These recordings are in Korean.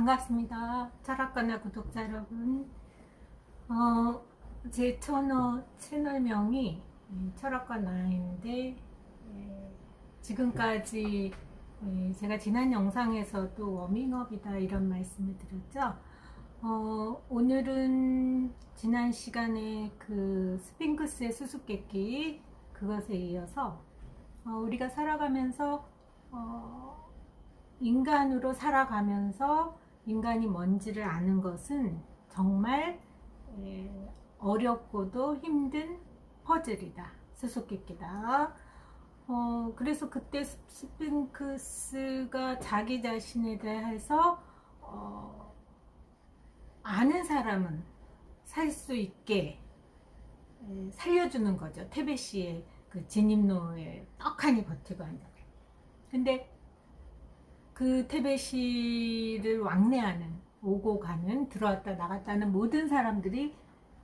반갑습니다. 철학과나 구독자 여러분. 제 채널명이 철학과 나인데, 지금까지 제가 지난 영상에서도 워밍업이다 이런 말씀을 드렸죠. 오늘은 지난 시간에 그 스핑크스의 수수께끼 그것에 이어서 우리가 살아가면서 인간으로 살아가면서 인간이 뭔지를 아는 것은 정말 어렵고도 힘든 퍼즐이다. 수수께끼다. 그래서 그때 스핑크스가 자기 자신에 대해서 아는 사람은 살 수 있게 살려주는 거죠. 테베시의 그 진입로에 떡하니 버티고 앉아. 근데 그 테베시를 왕래하는, 오고 가는, 들어왔다 나갔다 하는 모든 사람들이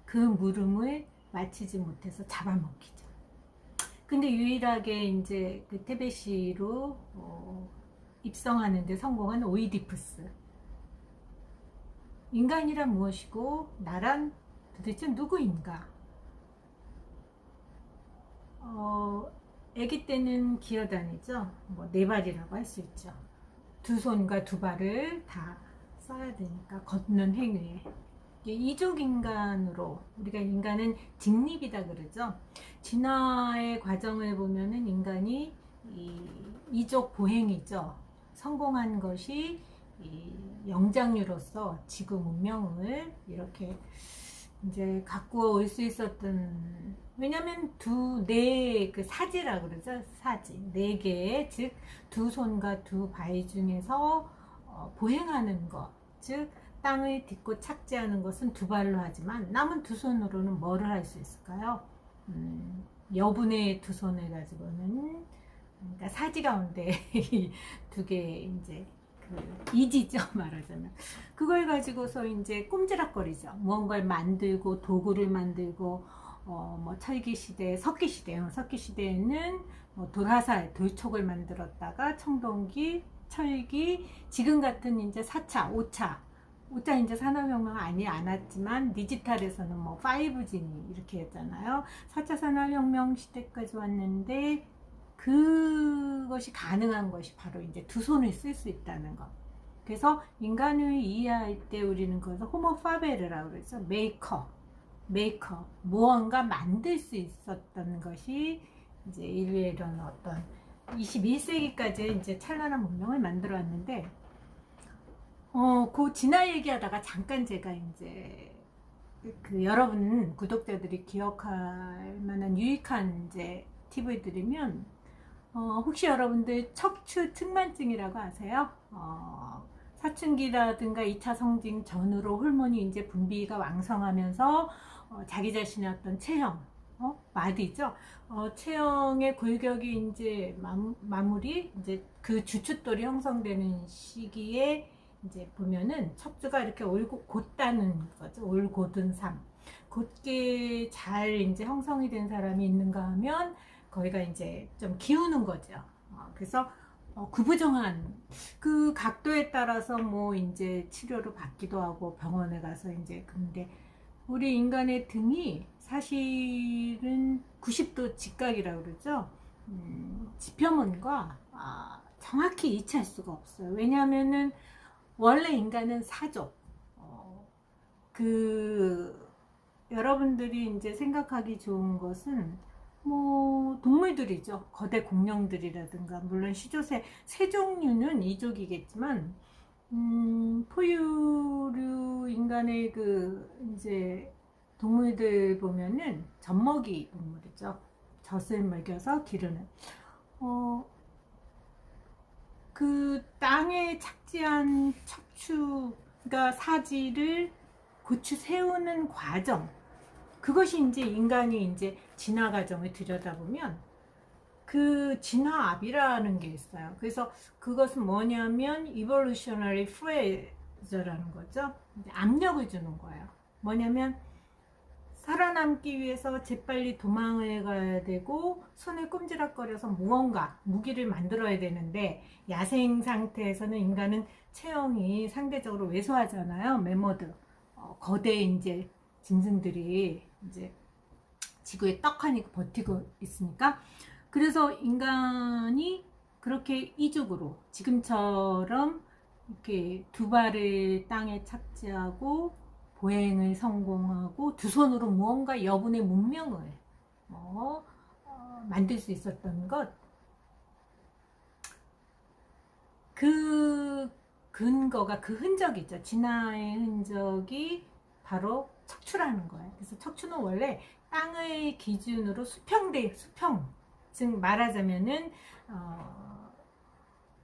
그 물음을 마치지 못해서 잡아먹히죠. 근데 유일하게 이제 그 테베시로 입성하는 데 성공한 오이디푸스. 인간이란 무엇이고 나란 도대체 누구인가? 아기 때는 기어다니죠. 네 발이라고 할 수 있죠. 두 손과 두 발을 다 써야 되니까 걷는 행위에 이족 인간으로, 우리가 인간은 직립이다 그러죠. 진화의 과정을 보면은 인간이 이족 보행이죠. 성공한 것이 영장류로서 지구 문명을 이렇게 이제 갖고 올 수 있었던, 왜냐면 그 사지라 그러죠. 사지. 네 개의, 즉, 두 손과 두 발 중에서 보행하는 것. 즉, 땅을 딛고 착지하는 것은 두 발로 하지만 남은 두 손으로는 뭐를 할 수 있을까요? 여분의 두 손을 가지고는, 그러니까 사지 가운데 두 개 이제 이지죠, 말하자면. 그걸 가지고서 이제 꼼지락거리죠. 무언가를 만들고 도구를 만들고 철기 시대, 석기 시대에는 돌화살, 돌촉을 만들었다가 청동기, 철기, 지금 같은 이제 4차, 5차 이제 산업혁명 안 왔지만 디지털에서는 5G니 이렇게 했잖아요. 4차 산업혁명 시대까지 왔는데 그것이 가능한 것이 바로 이제 두 손을 쓸 수 있다는 것. 그래서 인간을 이해할 때 우리는 그것을 호모 파베르라고 그러죠. 메이커. 무언가 만들 수 있었던 것이 이제 인류의 이런 어떤 21세기까지 이제 찬란한 문명을 만들어 왔는데, 그 진화 얘기하다가 잠깐 제가 이제 그 여러분 구독자들이 기억할 만한 유익한 이제 팁을 드리면, 혹시 여러분들 척추 측만증이라고 아세요? 사춘기라든가 2차 성징 전후로 호르몬이 이제 분비가 왕성하면서 자기 자신의 어떤 체형, 마디죠. 체형의 골격이 이제 마무리, 이제 그 주춧돌이 형성되는 시기에 이제 보면은 척추가 이렇게 곧다는 거죠. 올곧은 삶. 곧게 잘 이제 형성이 된 사람이 있는가 하면 거기가 이제 좀 기우는 거죠. 그래서 구부정한 그 각도에 따라서 이제 치료를 받기도 하고 병원에 가서 이제, 근데 우리 인간의 등이 사실은 90도 직각이라고 그러죠. 지표면과 정확히 일치할 수가 없어요. 왜냐하면은 원래 인간은 사족. 여러분들이 이제 생각하기 좋은 것은 동물들이죠. 거대 공룡들이라든가, 물론 새 종류는 이족이겠지만, 포유류 인간의 이제 동물들 보면은 젖먹이 동물이죠. 젖을 먹여서 기르는. 그 땅에 착지한 척추가 사지를 고추 세우는 과정, 그것이 이제 인간이 이제 진화 과정을 들여다보면 그 진화압이라는 게 있어요. 그래서 그것은 뭐냐면 evolutionary pressure라는 거죠. 압력을 주는 거예요. 뭐냐면 살아남기 위해서 재빨리 도망을 가야 되고 손을 꼼지락거려서 무언가 무기를 만들어야 되는데, 야생 상태에서는 인간은 체형이 상대적으로 왜소하잖아요. 메모드, 거대 이제 짐승들이 이제 지구에 떡하니 버티고 있으니까. 그래서 인간이 그렇게 이중으로 지금처럼 이렇게 두 발을 땅에 착지하고 보행을 성공하고 두 손으로 무언가 여분의 문명을 만들 수 있었던 것, 그 근거가, 그 흔적이죠. 진화의 흔적이 바로 척추라는 거예요. 그래서 척추는 원래 땅을 기준으로 수평, 즉 말하자면은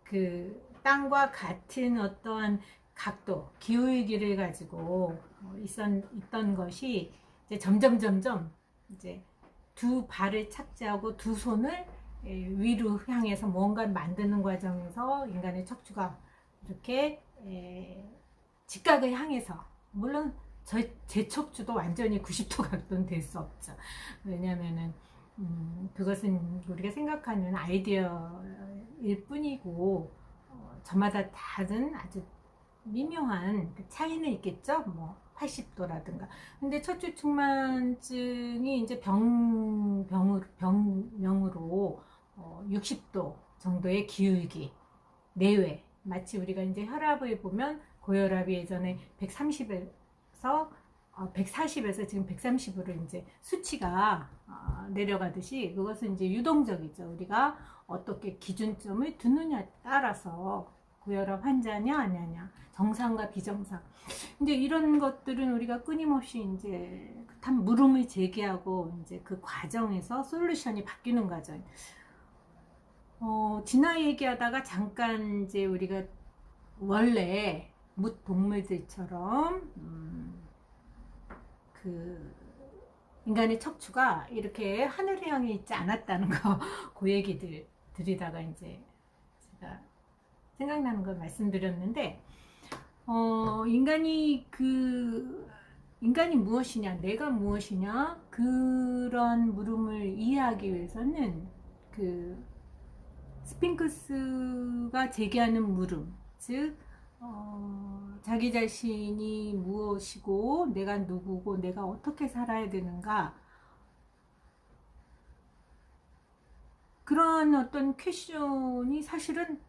그 땅과 같은 어떠한 각도, 기울기를 가지고 있던 것이 이제 점점 이제 두 발을 착지하고 두 손을 위로 향해서 뭔가를 만드는 과정에서 인간의 척추가 이렇게 직각을 향해서, 물론 제 척추도 완전히 90도 각도는 될 수 없죠. 왜냐면은 그것은 우리가 생각하는 아이디어일 뿐이고, 저마다 다른 아주 미묘한 차이는 있겠죠. 뭐 80도라든가. 근데 척추측만증이 이제 병명으로 60도 정도의 기울기 내외, 마치 우리가 이제 혈압을 보면 고혈압이 예전에 130에서 140에서 지금 130으로 이제 수치가 내려가듯이, 그것은 이제 유동적이죠. 우리가 어떻게 기준점을 두느냐에 따라서 고혈압 환자냐 아니냐, 정상과 비정상, 이제 이런 것들은 우리가 끊임없이 이제 단 물음을 제기하고 이제 그 과정에서 솔루션이 바뀌는 과정. 진화 얘기하다가 잠깐 이제 우리가 원래 뭇 동물들처럼 그 인간의 척추가 이렇게 하늘을 향해 있지 않았다는 거, 그 얘기들 드리다가 이제 제가 생각나는 걸 말씀드렸는데, 인간이 무엇이냐, 내가 무엇이냐, 그런 물음을 이해하기 위해서는 그 스핑크스가 제기하는 물음, 즉 자기 자신이 무엇이고 내가 누구고 내가 어떻게 살아야 되는가, 그런 어떤 퀘션이 사실은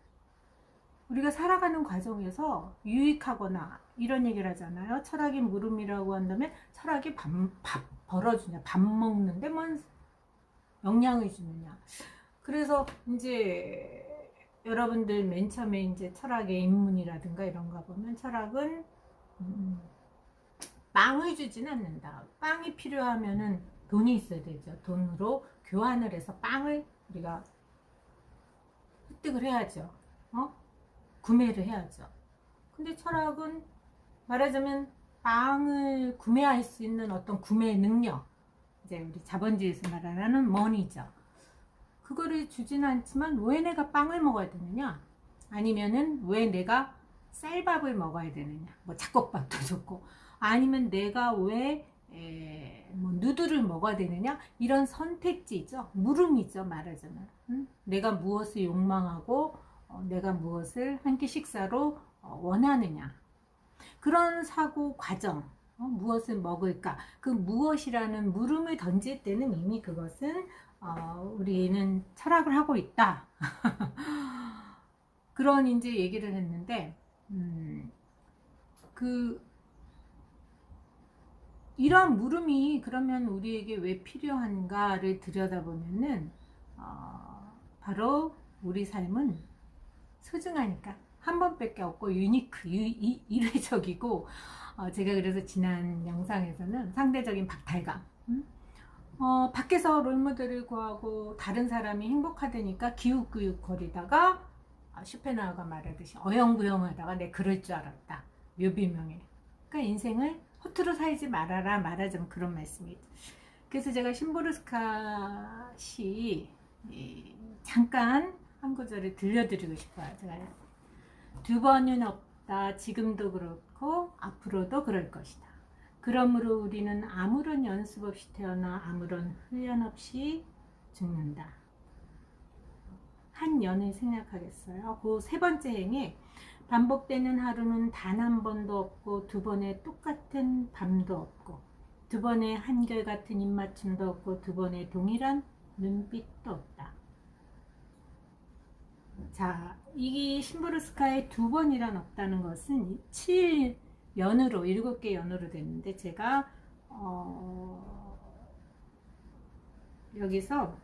우리가 살아가는 과정에서 유익하거나, 이런 얘기를 하잖아요. 철학이 물음이라고 한다면 철학이 밥 벌어주냐, 밥 먹는데 뭔 영향을 주느냐. 그래서 이제 여러분들 맨 처음에 이제 철학의 입문이라든가 이런 거 보면, 철학은 빵을 주진 않는다. 빵이 필요하면은 돈이 있어야 되죠. 돈으로 교환을 해서 빵을 우리가 획득을 해야죠. 구매를 해야죠. 근데 철학은 말하자면 빵을 구매할 수 있는 어떤 구매 능력, 이제 우리 자본주의에서 말하는 머니죠. 그거를 주지는 않지만 왜 내가 빵을 먹어야 되느냐, 아니면은 왜 내가 쌀밥을 먹어야 되느냐, 뭐 잡곡밥도 좋고, 아니면 내가 왜 뭐 누드를 먹어야 되느냐, 이런 선택지죠. 물음이죠. 말하자면 내가 무엇을 욕망하고 내가 무엇을 한 끼 식사로 원하느냐, 그런 사고 과정, 무엇을 먹을까, 그 무엇이라는 물음을 던질 때는 이미 그것은 우리는 철학을 하고 있다. 그런 이제 얘기를 했는데, 이러한 물음이 그러면 우리에게 왜 필요한가를 들여다보면은 바로 우리 삶은 소중하니까, 한 번밖에 없고 일회적이고, 제가 그래서 지난 영상에서는 상대적인 박탈감, 밖에서 롤모델을 구하고 다른 사람이 행복하다니까 기웃기웃거리다가, 슈페너가 말하듯이 어영부영하다가 내 그럴 줄 알았다, 묘비명예. 그러니까 인생을 허투루 살지 말아라, 말하자면 그런 말씀이죠. 그래서 제가 심보르스카 시 잠깐 한 구절을 들려드리고 싶어요. 제가 두 번은 없다, 지금도 그렇고 앞으로도 그럴 것이다. 그러므로 우리는 아무런 연습 없이 태어나 아무런 훈련 없이 죽는다. 한 연을 생략하겠어요. 그 세 번째 행에 반복되는 하루는 단 한 번도 없고 두 번의 똑같은 밤도 없고 두 번의 한결같은 입맞춤도 없고 두 번의 동일한 눈빛도 없다. 자, 이 심부르스카의 두 번이란 없다는 것은 7연으로 7개 연으로 됐는데 제가 여기서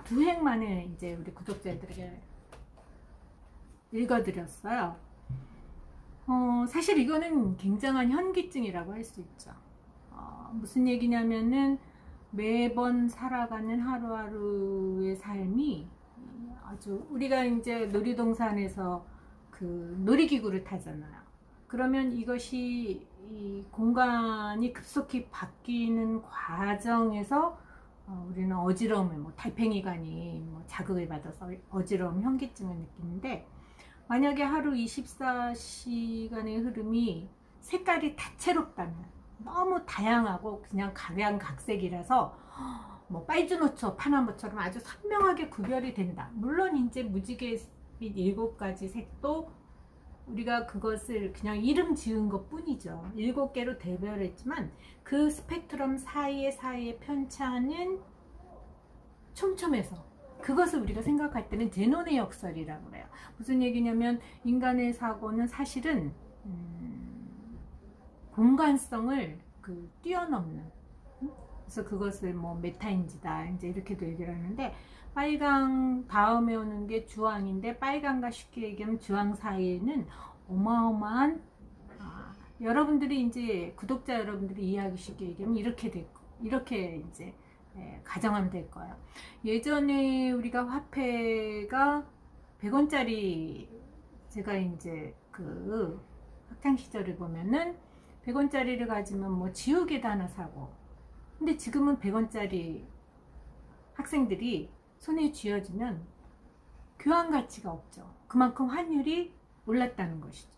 두 행만을 이제 우리 구독자들에게 읽어드렸어요. 사실 이거는 굉장한 현기증이라고 할 수 있죠. 무슨 얘기냐면은 매번 살아가는 하루하루의 삶이 아주 우리가 이제 놀이동산에서 그 놀이기구를 타잖아요. 그러면 이것이 이 공간이 급속히 바뀌는 과정에서 우리는 어지러움을 달팽이관이 자극을 받아서 어지러움, 현기증을 느끼는데 만약에 하루 24시간의 흐름이 색깔이 다채롭다면 너무 다양하고 그냥 각양각색이라서 빨주노초, 파나무처럼 아주 선명하게 구별이 된다. 물론 이제 무지개빛 7가지 색도 우리가 그것을 그냥 이름 지은 것 뿐이죠. 7개로 대별했지만 그 스펙트럼 사이에 편차는 촘촘해서 그것을 우리가 생각할 때는 제논의 역설이라고 그래요. 무슨 얘기냐면 인간의 사고는 사실은 공간성을 뛰어넘는, 그래서 그것을 메타인지다 이제 이렇게도 얘기를 하는데, 빨강 다음에 오는 게 주황인데 빨강과 쉽게 얘기하면 주황 사이에는 어마어마한 여러분들이 이제 구독자 여러분들이 이해하기 쉽게 얘기하면 이렇게 이제 가정하면 될 거예요. 예전에 우리가 화폐가 100원짜리, 제가 이제 그 학창 시절을 보면은 100원짜리를 가지면 지우개도 하나 사고, 근데 지금은 100원짜리 학생들이 손에 쥐어주면 교환 가치가 없죠. 그만큼 환율이 올랐다는 것이죠.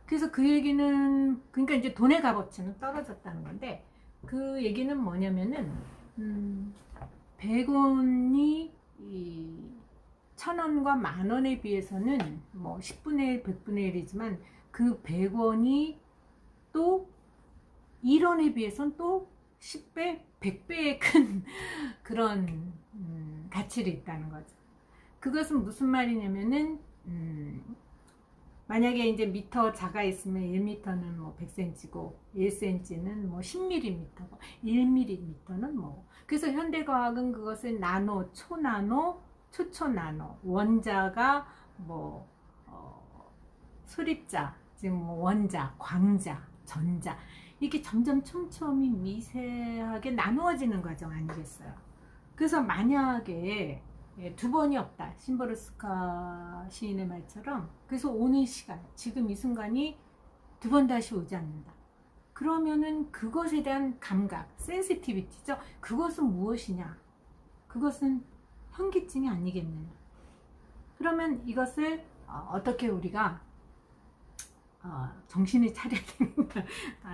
그래서 그 얘기는, 그러니까 이제 돈의 값어치는 떨어졌다는 건데, 그 얘기는 뭐냐면은 100원이 1000원과 만원에 비해서는 10분의 1, 100분의 1이지만 그 100원이 또 1원에 비해서는 또 10배, 100배의 큰 그런 가치를 있다는 거죠. 그것은 무슨 말이냐면은 만약에 이제 미터 자가 있으면 1미터는 100cm고 1cm는 10mm고 1mm는 그래서 현대과학은 그것을 나노, 초나노, 초초나노, 원자가 수립자, 지금 원자, 광자, 전자, 이렇게 점점 촘촘히 미세하게 나누어지는 과정 아니겠어요? 그래서 만약에 두 번이 없다, 심부르스카 시인의 말처럼, 그래서 오는 시간, 지금 이 순간이 두 번 다시 오지 않는다, 그러면은 그것에 대한 감각, 센시티비티죠. 그것은 무엇이냐? 그것은 현기증이 아니겠느냐? 그러면 이것을 어떻게 우리가 정신을 차려야 됩니다.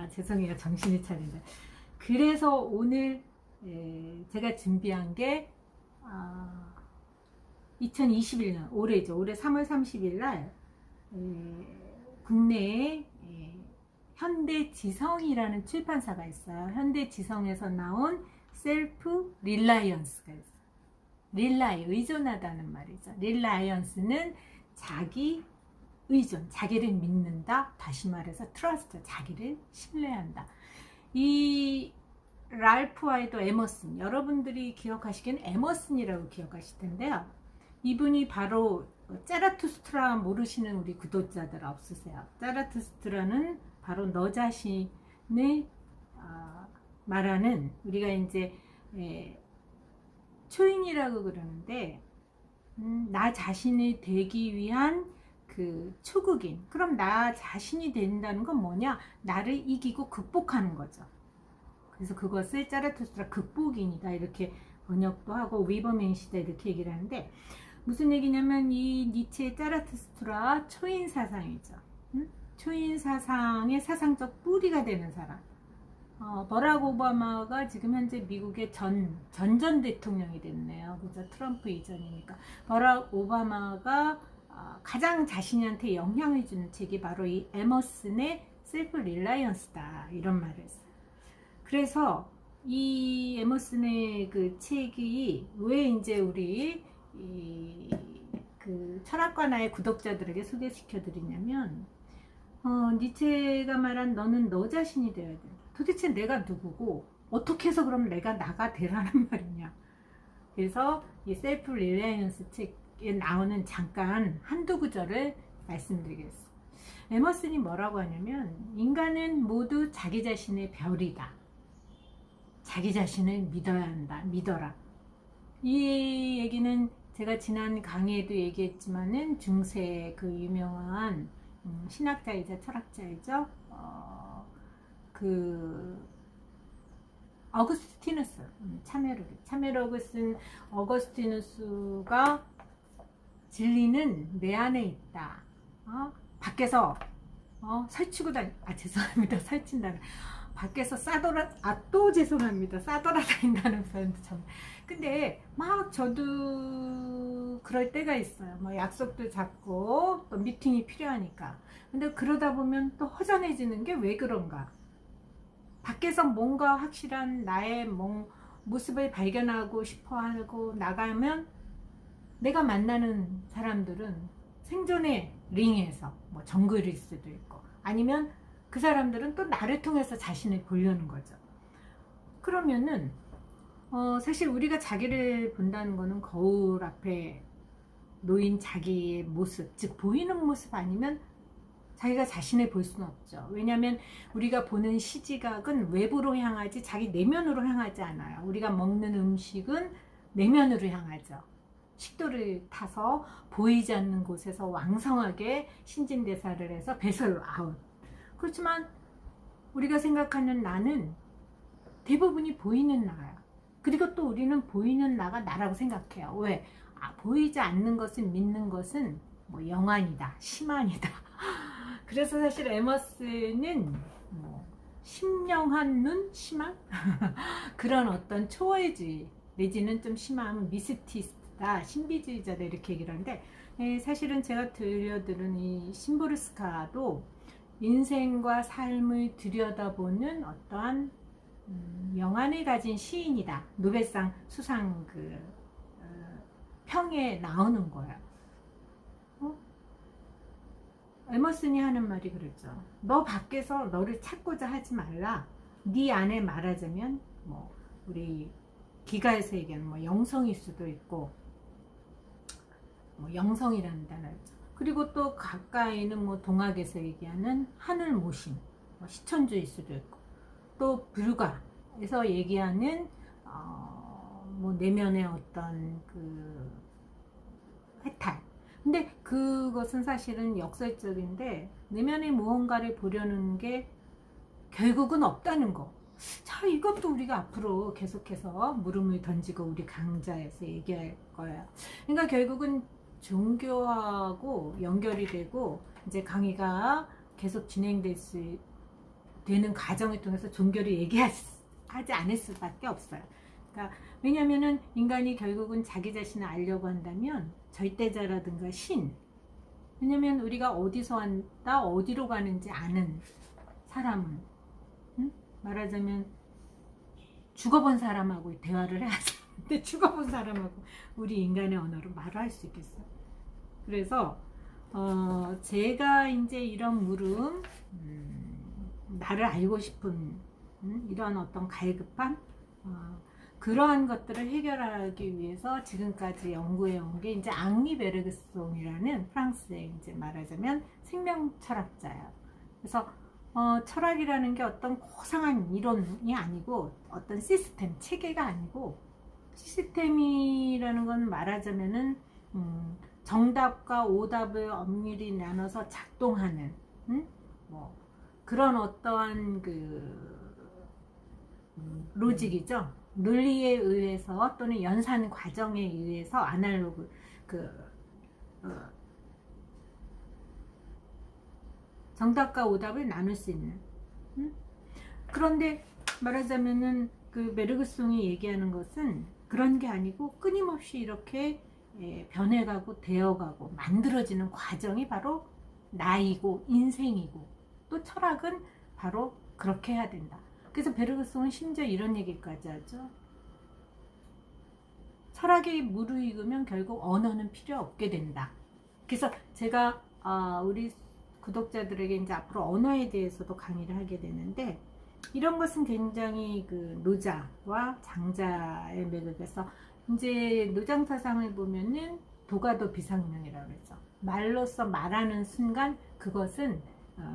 죄송해요, 정신을 차린다. 그래서 오늘 제가 준비한 게 2021년 올해죠. 올해 3월 30일 날 국내에 현대지성이라는 출판사가 있어요. 현대지성에서 나온 셀프 릴라이언스가 있어요. 릴라이, 의존하다는 말이죠. 릴라이언스는 자기 의존, 자기를 믿는다. 다시 말해서 트러스트, 자기를 신뢰한다. 이 랄프 와이도 에머슨, 여러분들이 기억하시기엔 에머슨이라고 기억하실 텐데요. 이분이 바로 자라투스트라 모르시는 우리 구독자들 없으세요? 자라투스트라는 바로 너 자신을 말하는, 우리가 이제 초인이라고 그러는데 나 자신이 되기 위한 그 초국인. 그럼 나 자신이 된다는 건 뭐냐? 나를 이기고 극복하는 거죠. 그래서 그것을 자라투스트라 극복인이다 이렇게 번역도 하고 위버맨 시대 이렇게 얘기를 하는데, 무슨 얘기냐면 이 니체의 자라투스트라 초인 사상이죠. 초인 사상의 사상적 뿌리가 되는 사람. 버락 오바마가 지금 현재 미국의 전 대통령이 됐네요. 그죠? 트럼프 이전이니까. 버락 오바마가 가장 자신한테 영향을 주는 책이 바로 이 에머슨의 셀프 릴라이언스다. 이런 말을 했어요. 그래서 이 에머슨의 그 책이 왜 이제 우리 그 철학과나의 구독자들에게 소개시켜 드리냐면, 니체가 말한 너는 너 자신이 되어야 된다. 도대체 내가 누구고 어떻게 해서 그럼 내가 나가 되라는 말이냐. 그래서 이 셀프 릴라이언스 책에 나오는 잠깐 한두 구절을 말씀드리겠습니다. 에머슨이 뭐라고 하냐면, 인간은 모두 자기 자신의 별이다. 자기 자신을 믿어야 한다. 믿어라. 이 얘기는 제가 지난 강의에도 얘기했지만은 중세 그 유명한 신학자이자 철학자이죠. 그 어거스티누스, 차메로 어거스티누스가 진리는 내 안에 있다. 밖에서 설치고 죄송합니다. 설친다는. 밖에서 죄송합니다. 싸돌아다닌다는 표현도 참. 근데 막 저도 그럴 때가 있어요. 뭐 약속도 잡고 또 미팅이 필요하니까. 근데 그러다 보면 또 허전해지는 게 왜 그런가? 밖에서 뭔가 확실한 나의 모습을 발견하고 싶어 하고 나가면 내가 만나는 사람들은 생존의 링에서 뭐 정글일 수도 있고, 아니면 그 사람들은 또 나를 통해서 자신을 보려는 거죠. 그러면은 사실 우리가 자기를 본다는 거는 거울 앞에 놓인 자기의 모습, 즉 보이는 모습 아니면 자기가 자신을 볼 수는 없죠. 왜냐하면 우리가 보는 시지각은 외부로 향하지 자기 내면으로 향하지 않아요. 우리가 먹는 음식은 내면으로 향하죠. 식도를 타서 보이지 않는 곳에서 왕성하게 신진대사를 해서 배설로 아웃. 그렇지만 우리가 생각하는 나는 대부분이 보이는 나야. 그리고 또 우리는 보이는 나가 나라고 생각해요. 왜? 보이지 않는 것을 믿는 것은 뭐 영안이다, 심한이다. 그래서 사실 에머슨은 뭐 심령한 눈, 심한 그런 어떤 초월주의 내지는 좀 심하면 미스티스트다, 신비주의자다 이렇게 얘기를 하는데, 사실은 제가 들려드린 이 심보르스카도 인생과 삶을 들여다보는 어떠한 영안을 가진 시인이다. 노벨상 수상 평에 나오는 거예요. 에머슨이 하는 말이 그랬죠. 너 밖에서 너를 찾고자 하지 말라. 네 안에 말하자면 뭐 우리 기가에서 얘기하는 뭐 영성일 수도 있고, 뭐 영성이라는 단어죠. 그리고 또 가까이는 뭐 동학에서 얘기하는 하늘 모심, 뭐 시천주일 수도 있고, 또 불가에서 얘기하는 뭐 내면의 어떤 그 해탈. 근데 그것은 사실은 역설적인데, 내면의 무언가를 보려는 게 결국은 없다는 거. 자, 이것도 우리가 앞으로 계속해서 물음을 던지고 우리 강좌에서 얘기할 거예요. 그러니까 결국은 종교하고 연결이 되고 이제 강의가 계속 되는 과정을 통해서 종교를 얘기하지 않을 수밖에 없어요. 그러니까 왜냐면은 인간이 결국은 자기 자신을 알려고 한다면 절대자라든가 신, 왜냐면 우리가 어디서 왔다 어디로 가는지 아는 사람은, 말하자면 죽어본 사람하고 대화를 해야죠. 근데 죽어본 사람하고 우리 인간의 언어로 말을 할 수 있겠어요. 그래서 제가 이제 이런 물음, 나를 알고 싶은 이런 어떤 갈급함, 그러한 것들을 해결하기 위해서 지금까지 연구해 온 게 이제 앙리 베르그송이라는 프랑스의 이제 말하자면 생명 철학자예요. 그래서 철학이라는 게 어떤 고상한 이론이 아니고 어떤 시스템, 체계가 아니고, 시스템이라는 건 말하자면은 정답과 오답을 엄밀히 나눠서 작동하는 뭐 그런 어떠한 로직이죠. 논리에 의해서 또는 연산 과정에 의해서 아날로그 정답과 오답을 나눌 수 있는. 그런데 말하자면은 그 베르그송이 얘기하는 것은 그런 게 아니고 끊임없이 이렇게 변해가고 되어가고 만들어지는 과정이 바로 나이고 인생이고 또 철학은 바로 그렇게 해야 된다. 그래서 베르그송은 심지어 이런 얘기까지 하죠. 철학이 무르익으면 결국 언어는 필요 없게 된다. 그래서 제가 우리 구독자들에게 이제 앞으로 언어에 대해서도 강의를 하게 되는데, 이런 것은 굉장히 그 노자와 장자의 맥락에서 이제 노장 사상을 보면은 도가도 비상명이라고 그러죠. 말로써 말하는 순간 그것은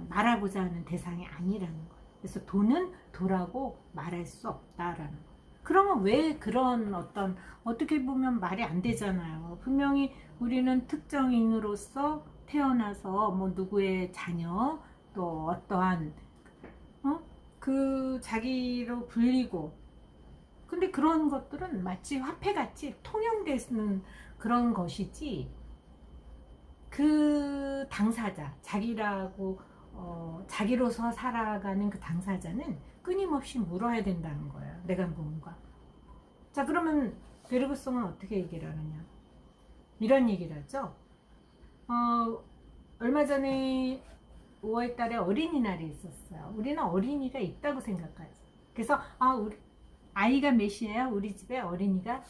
말하고자 하는 대상이 아니라는 거예요. 그래서 도는 도라고 말할 수 없다라는 거예요. 그러면 왜 그런 어떻게 보면 말이 안 되잖아요. 분명히 우리는 특정인으로서 태어나서 뭐 누구의 자녀 또 어떠한 그 자기로 불리고, 근데 그런 것들은 마치 화폐같이 통용되는 그런 것이지, 그 당사자 자기라고 자기로서 살아가는 그 당사자는 끊임없이 물어야 된다는 거예요. 내가 뭔가. 자, 그러면 베르그송은 어떻게 얘기를 하느냐, 이런 얘기를 하죠. 얼마 전에 5월 달에 어린이날이 있었어요. 우리는 어린이가 있다고 생각하죠. 그래서 우리 아이가 몇이에요? 우리 집에 어린이가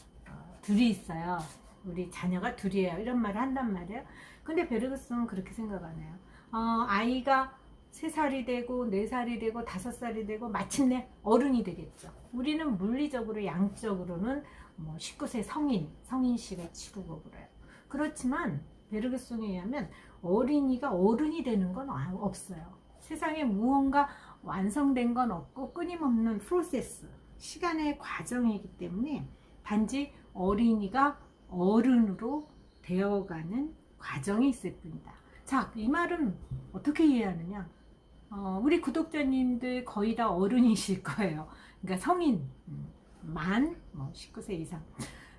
둘이 있어요. 우리 자녀가 둘이에요. 이런 말을 한단 말이에요. 근데 베르그송은 그렇게 생각 안 해요. 아이가 3살이 되고 4살이 되고 5살이 되고 마침내 어른이 되겠죠. 우리는 물리적으로 양적으로는 뭐 19세 성인식을 치르고 그래요. 그렇지만 베르그송에 의하면 어린이가 어른이 되는 건 없어요. 세상에 무언가 완성된 건 없고 끊임없는 프로세스, 시간의 과정이기 때문에 단지 어린이가 어른으로 되어가는 과정이 있을 뿐이다. 자, 이 말은 어떻게 이해하느냐? 우리 구독자님들 거의 다 어른이실 거예요. 그러니까 성인, 만 19세 이상.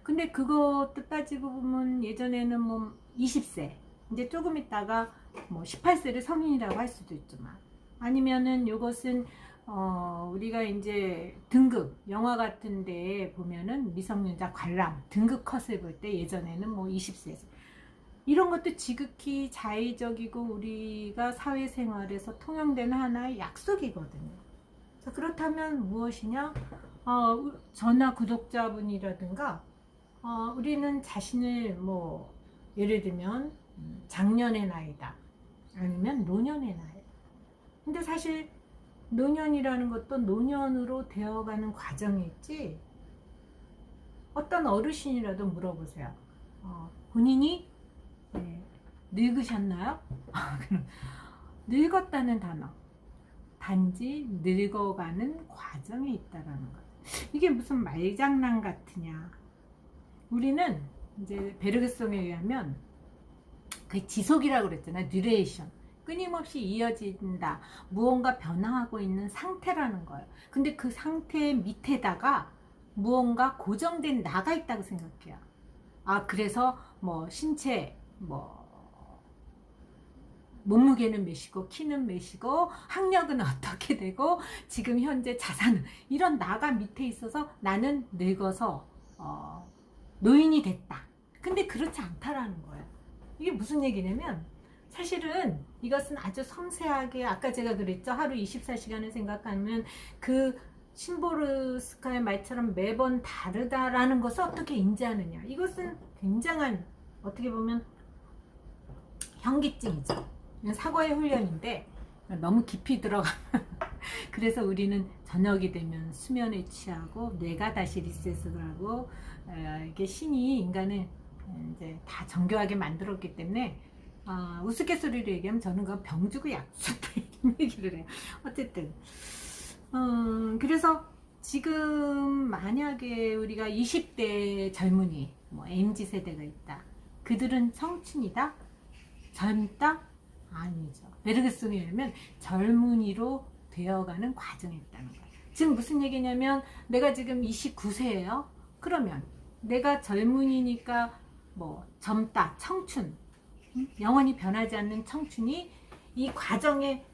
근데 그것도 따지고 보면 예전에는 뭐 20세, 이제 조금 있다가 뭐 18세를 성인이라고 할 수도 있지만, 아니면은 이것은 우리가 이제 등급 영화 같은 데 보면은 미성년자 관람 등급 컷을 볼 때 예전에는 뭐 20세, 이런 것도 지극히 자의적이고 우리가 사회생활에서 통용되는 하나의 약속이거든요. 자, 그렇다면 무엇이냐? 저나 구독자분이라든가 우리는 자신을 뭐 예를 들면 장년의 나이다, 아니면 노년의 나이. 근데 사실 노년이라는 것도 노년으로 되어가는 과정이지, 어떤 어르신이라도 물어보세요. 본인이 늙으셨나요? 늙었다는 단어, 단지 늙어가는 과정에 있다라는 것. 이게 무슨 말장난 같으냐. 우리는 이제 베르그송에 의하면 그 지속이라고 그랬잖아요. 듀레이션. 끊임없이 이어진다. 무언가 변화하고 있는 상태라는 거예요. 근데 그 상태 밑에다가 무언가 고정된 나가 있다고 생각해요. 그래서 뭐 신체, 뭐 몸무게는 몇이고 키는 몇이고 학력은 어떻게 되고 지금 현재 자산은, 이런 나가 밑에 있어서 나는 늙어서 노인이 됐다. 근데 그렇지 않다라는 거예요. 이게 무슨 얘기냐면, 사실은 이것은 아주 섬세하게, 아까 제가 그랬죠. 하루 24시간을 생각하면 그 심보르스카의 말처럼 매번 다르다라는 것을 어떻게 인지하느냐. 이것은 굉장한, 어떻게 보면 현기증이죠. 사고의 훈련인데 너무 깊이 들어가면 그래서 우리는 저녁이 되면 수면에 취하고 뇌가 다시 리셋을 하고, 이게 신이 인간을 이제 다 정교하게 만들었기 때문에, 우스갯소리로 얘기하면 저는 그 병 주고 약 줬다 이런 얘기를 해요. 어쨌든 그래서 지금 만약에 우리가 20대 젊은이, 뭐 MZ세대가 있다, 그들은 청춘이다? 젊다? 아니죠. 베르그송에 의하면 젊은이로 되어가는 과정에 있다는 거예요. 지금 무슨 얘기냐면, 내가 지금 29세예요. 그러면 내가 젊은이니까 뭐 젊다, 청춘, 영원히 변하지 않는 청춘이 이 과정의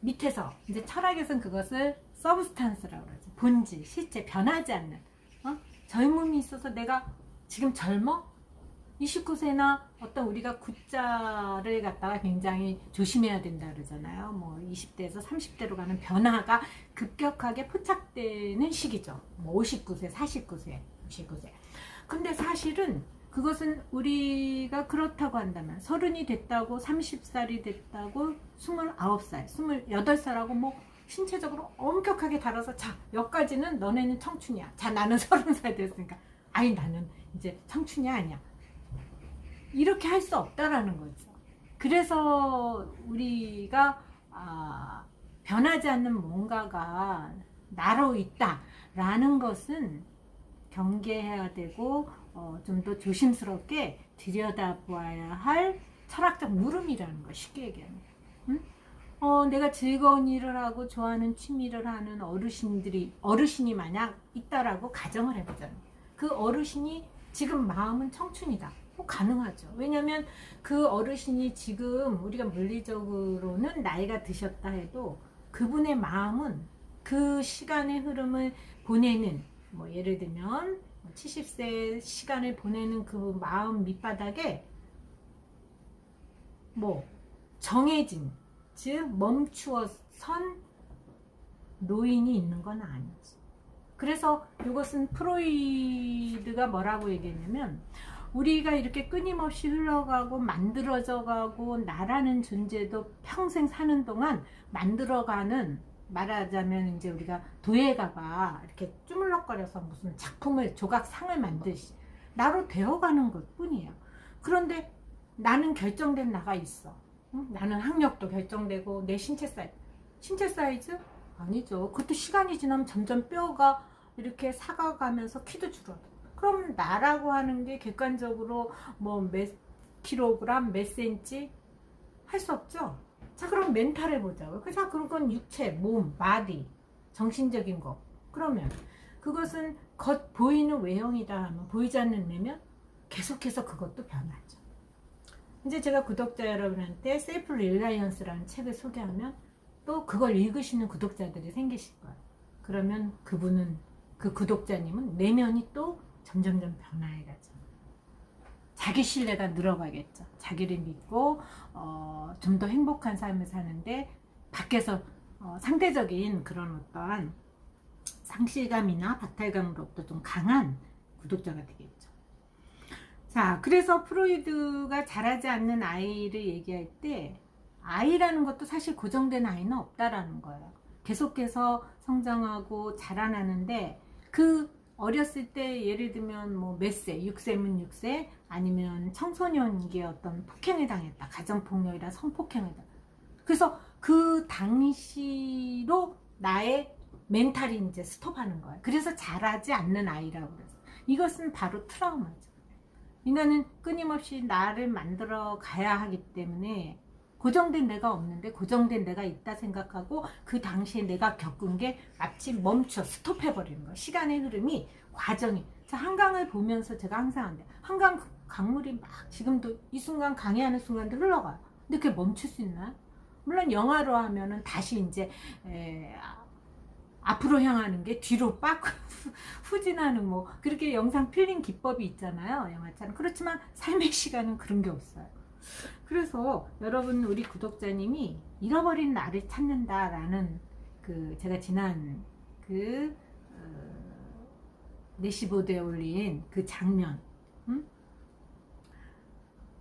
밑에서, 이제 철학에서는 그것을 서브스탄스라고 그러죠. 본질, 실제 변하지 않는 젊음이 있어서 내가 지금 젊어? 29세나 어떤 우리가 굿자를 갖다가 굉장히 조심해야 된다 그러잖아요. 뭐 20대에서 30대로 가는 변화가 급격하게 포착되는 시기죠. 뭐 59세, 49세, 59세. 근데 사실은 그것은 우리가 그렇다고 한다면 30이 됐다고 30살이 됐다고 29살, 28살하고 뭐 신체적으로 엄격하게 달아서 자 여기까지는 너네는 청춘이야. 자 나는 30살 됐으니까 아니 나는 이제 청춘이 아니야. 이렇게 할 수 없다라는 거죠. 그래서 우리가 변하지 않는 뭔가가 나로 있다라는 것은 경계해야 되고 좀 더 조심스럽게 들여다보아야 할 철학적 물음이라는 거 쉽게 얘기하면. 내가 즐거운 일을 하고 좋아하는 취미를 하는 어르신이 만약 있다라고 가정을 해보자면 그 어르신이 지금 마음은 청춘이다. 가능하죠. 왜냐하면 그 어르신이 지금 우리가 물리적으로는 나이가 드셨다 해도 그분의 마음은 그 시간의 흐름을 보내는 뭐 예를 들면 70세 시간을 보내는 그 마음 밑바닥에 뭐 정해진 즉 멈추어 선 노인이 있는 건 아니지. 그래서 이것은 프로이드가 뭐라고 얘기했냐면 우리가 이렇게 끊임없이 흘러가고 만들어져 가고 나라는 존재도 평생 사는 동안 만들어가는 말하자면 이제 우리가 도예가가 이렇게 쭈물럭거려서 무슨 작품을 조각상을 만들시 나로 되어가는 것 뿐이에요. 그런데 나는 결정된 나가 있어. 나는 학력도 결정되고 내 신체 사이즈? 아니죠. 그것도 시간이 지나면 점점 뼈가 이렇게 사가가면서 키도 줄어들어. 그럼 나라고 하는 게 객관적으로 뭐 몇 킬로그램, 몇 센치 할 수 없죠. 자, 그럼 멘탈 해보자고요. 자, 그건 육체, 몸, 바디, 정신적인 거. 그러면 그것은 겉 보이는 외형이다 하면 보이지 않는 내면 계속해서 그것도 변하죠. 이제 제가 구독자 여러분한테 셀프 릴라이언스라는 책을 소개하면 또 그걸 읽으시는 구독자들이 생기실 거예요. 그러면 그 구독자님은 내면이 또 점점점 변화해가죠. 자기 신뢰가 늘어가겠죠. 자기를 믿고 좀 더 행복한 삶을 사는데 밖에서 상대적인 그런 어떠한 상실감이나 박탈감으로부터 좀 강한 구독자가 되겠죠. 자, 그래서 프로이드가 자라지 않는 아이를 얘기할 때 아이라는 것도 사실 고정된 아이는 없다라는 거예요. 계속해서 성장하고 자라나는데 그 어렸을 때 예를 들면 뭐 몇 세, 6세면 6세 아니면 청소년기에 어떤 폭행을 당했다. 가정폭력이나 성폭행을 당했다. 그래서 그 당시로 나의 멘탈이 이제 스톱하는 거예요. 그래서 자라지 않는 아이라고 그래서 이것은 바로 트라우마죠. 인간은 끊임없이 나를 만들어 가야 하기 때문에 고정된 내가 없는데 고정된 내가 있다 생각하고 그 당시에 내가 겪은 게 마치 멈춰 스톱해버리는 거예요. 시간의 흐름이 과정이. 자, 한강을 보면서 제가 항상 한데 한강 강물이 막 지금도 이 순간 강의하는 순간도 흘러가요. 근데 그게 멈출 수 있나요? 물론 영화로 하면은 다시 이제 앞으로 향하는 게 뒤로 빡 후진하는 뭐 그렇게 영상 필링 기법이 있잖아요. 영화처럼. 그렇지만 삶의 시간은 그런 게 없어요. 그래서 여러분 우리 구독자님이 잃어버린 나를 찾는다라는 그 제가 지난 그 내시보드에 올린 그 장면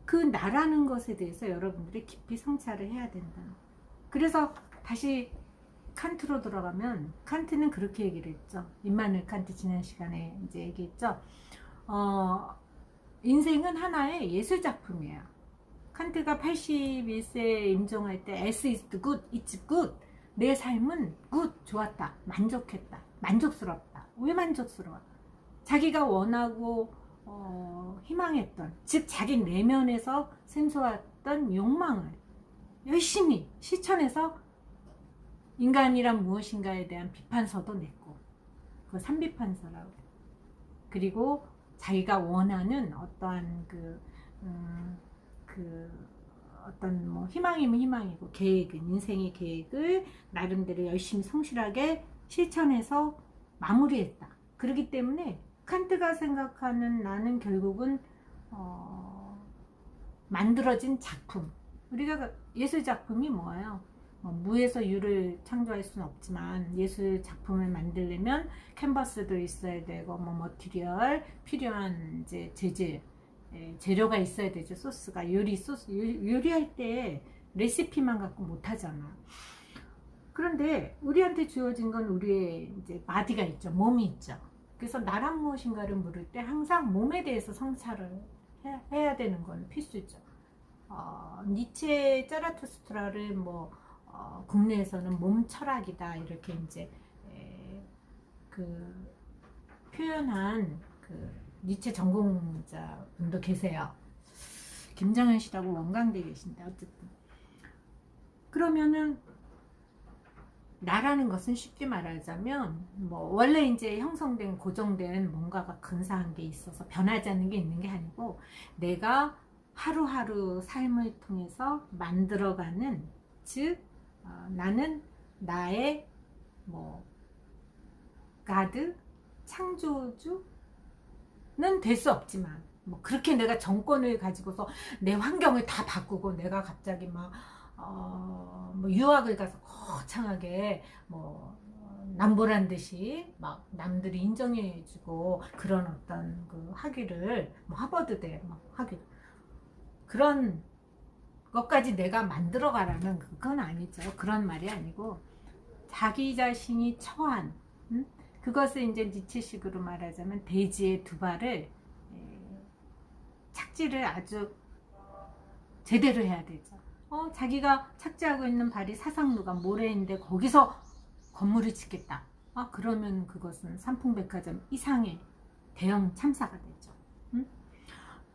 그 나라는 것에 대해서 여러분들이 깊이 성찰을 해야 된다. 그래서 다시 칸트로 들어가면 칸트는 그렇게 얘기를 했죠. 임마누엘 칸트 지난 시간에 이제 얘기했죠. 인생은 하나의 예술 작품이에요. 칸트가 81세에 임종할 때 S is good, it's good. 내 삶은 good, 좋았다, 만족했다, 만족스럽다. 왜 만족스러워? 자기가 원하고 희망했던 즉 자기 내면에서 샘솟았던 욕망을 열심히 실천해서 인간이란 무엇인가에 대한 비판서도 냈고 그 삼비판서라고 그리고 자기가 원하는 어떠한 어떤 뭐 희망이면 희망이고 계획은 인생의 계획을 나름대로 열심히 성실하게 실천해서 마무리했다. 그렇기 때문에 칸트가 생각하는 나는 결국은 만들어진 작품. 우리가 예술 작품이 뭐예요? 무에서 유를 창조할 수는 없지만 예술 작품을 만들려면 캔버스도 있어야 되고 머티리얼 필요한 이제 재료가 있어야 되죠. 소스가 요리할 때 레시피만 갖고 못 하잖아. 그런데 우리한테 주어진 건 우리의 이제 바디가 있죠. 몸이 있죠. 그래서 나란 무엇인가를 물을 때 항상 몸에 대해서 성찰을 해야 되는 건 필수죠. 니체 자라투스트라를 국내에서는 몸 철학이다 이렇게 이제 그 표현한 그 니체 전공자 분도 계세요. 김정현 씨라고 원광대에 계신데 어쨌든 그러면은 나라는 것은 쉽게 말하자면 원래 이제 형성된 고정된 뭔가가 근사한 게 있어서 변하지 않는 게 있는 게 아니고 내가 하루하루 삶을 통해서 만들어가는 즉 나는 나의 가드 창조주는 될 수 없지만 그렇게 내가 정권을 가지고서 내 환경을 다 바꾸고 내가 갑자기 유학을 가서 거창하게 남보란 듯이 막 남들이 인정해주고 그런 어떤 그 학위를 하버드대 학위 그런 것까지 내가 만들어 가라는 그건 아니죠. 그런 말이 아니고 자기 자신이 처한 그것을 이제 니체식으로 말하자면 돼지의 두 발을 착지를 아주 제대로 해야 되죠. 자기가 착지하고 있는 발이 사상루가 모래인데 거기서 건물을 짓겠다. 그러면 그것은 삼풍백화점 이상의 대형 참사가 되죠.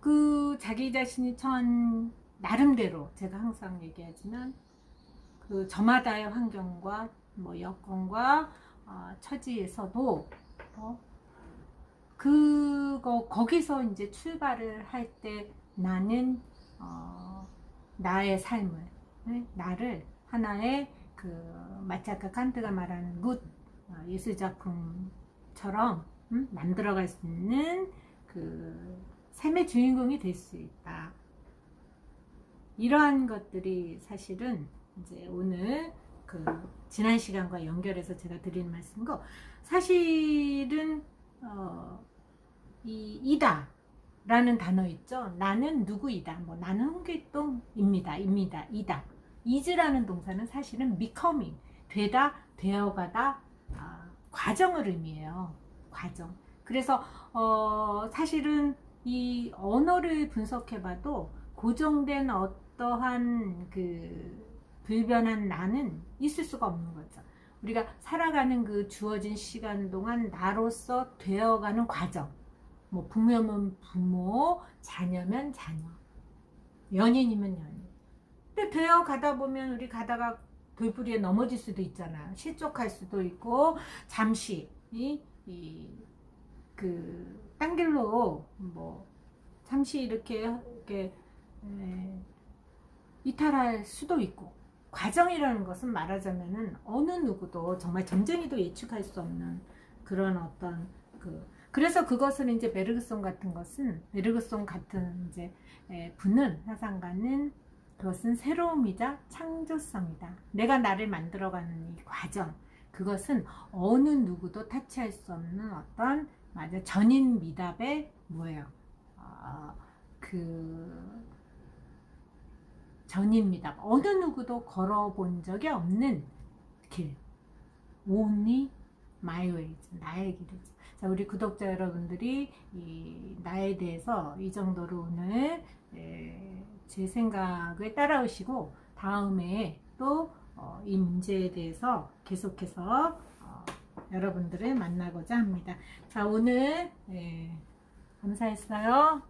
그 자기 자신이 처한 나름대로 제가 항상 얘기하지만 그 저마다의 환경과 여건과 처지에서도 거기서 이제 출발을 할 때 나는 나의 삶을 나를 하나의 마치 아까 칸트가 말하는 굿 예술작품처럼 만들어갈 수 있는 그 삶의 주인공이 될 수 있다. 이러한 것들이 사실은 이제 오늘 지난 시간과 연결해서 제가 드리는 말씀이고 사실은 이다 라는 단어 있죠. 나는 누구이다. 나는 홍길동입니다. 이다. is라는 동사는 사실은 becoming, 되다, 되어가다, 과정을 의미해요. 과정. 그래서 사실은 이 언어를 분석해봐도 고정된 어떠한 그 불변한 나는 있을 수가 없는 거죠. 우리가 살아가는 그 주어진 시간 동안 나로서 되어가는 과정. 부모면 부모, 자녀면 자녀, 연인이면 연인. 근데 되어 가다 보면 우리 가다가 돌부리에 넘어질 수도 있잖아요. 실족할 수도 있고 잠시 딴 길로 잠시 이렇게 이탈할 수도 있고 과정이라는 것은 말하자면은 어느 누구도 정말 점쟁이도 예측할 수 없는 그런 어떤 그래서 그것을 이제 베르그송 같은 이제 분은 사상가는 그것은 새로움이자 창조성이다. 내가 나를 만들어가는 이 과정 그것은 어느 누구도 타치할 수 없는 어떤 전인 미답의 전인 미답 어느 누구도 걸어본 적이 없는 길 only my way 나의 길이죠. 자, 우리 구독자 여러분들이 나에 대해서 이 정도로 오늘 제 생각을 따라오시고 다음에 또 이 문제에 대해서 계속해서 여러분들을 만나고자 합니다. 자, 오늘 감사했어요.